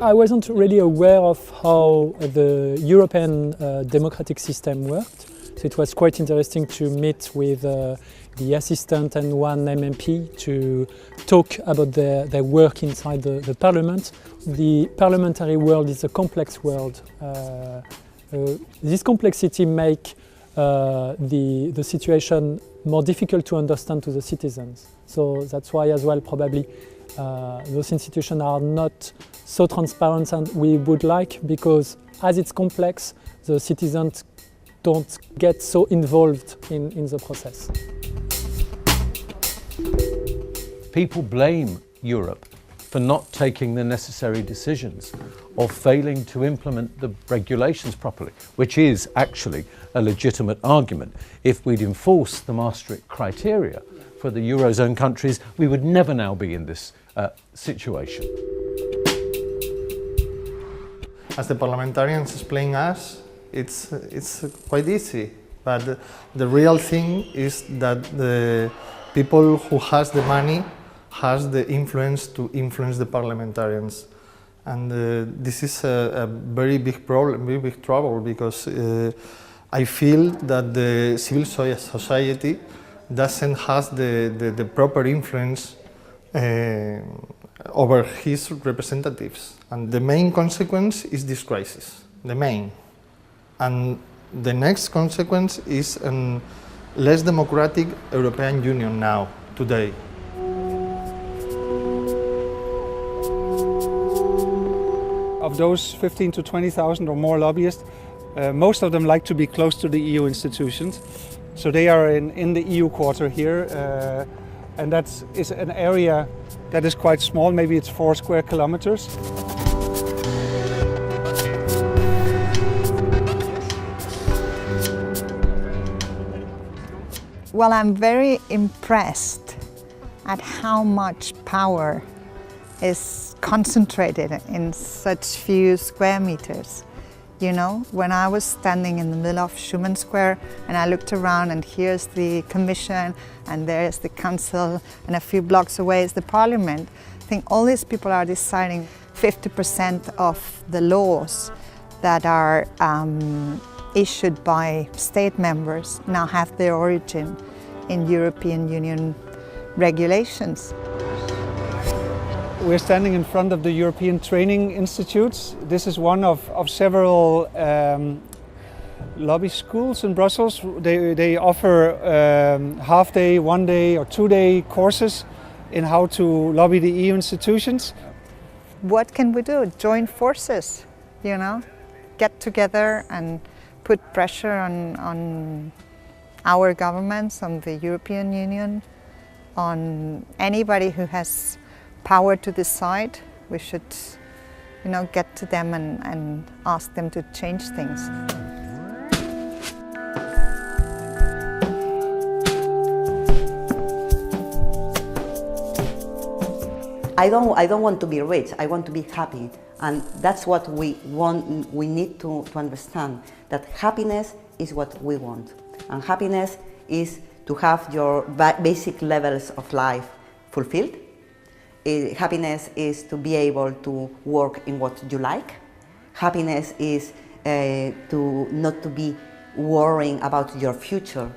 I wasn't really aware of how the European democratic system worked, so it was quite interesting to meet with the assistant and one MMP to talk about their work inside the parliament. The parliamentary world is a complex world. This complexity makes the situation more difficult to understand to the citizens. So that's why as well probably those institutions are not so transparent as we would like, because as it's complex, the citizens don't get so involved in the process. People blame Europe for not taking the necessary decisions or failing to implement the regulations properly, which is actually a legitimate argument. If we'd enforced the Maastricht criteria for the Eurozone countries, we would never now be in this situation. As the parliamentarians explain us, it's quite easy, but the real thing is that the people who has the money has the influence to influence the parliamentarians. And this is a very big problem, very big trouble, because I feel that the civil society doesn't have the proper influence over his representatives. And the main consequence is this crisis, the main. And the next consequence is a less democratic European Union now, today. Of those 15 to 20,000 or more lobbyists, most of them like to be close to the EU institutions. So they are in the EU quarter here, and that is an area that is quite small, maybe it's 4 square kilometers. Well, I'm very impressed at how much power is concentrated in such few square meters. You know, when I was standing in the middle of Schuman Square and I looked around, and here's the Commission and there's the Council and a few blocks away is the Parliament, I think all these people are deciding 50% of the laws that are issued by state members now have their origin in European Union regulations. We're standing in front of the European Training Institutes. This is one of several lobby schools in Brussels. They offer half-day, one-day or two-day courses in how to lobby the EU institutions. What can we do? Join forces, you know? Get together and put pressure on our governments, on the European Union, on anybody who has power to decide. We should, you know, get to them and ask them to change things. I don't want to be rich, I want to be happy. And that's what we want, we need to understand, that happiness is what we want. And happiness is to have your basic levels of life fulfilled. Happiness is to be able to work in what you like. Happiness is not to be worrying about your future.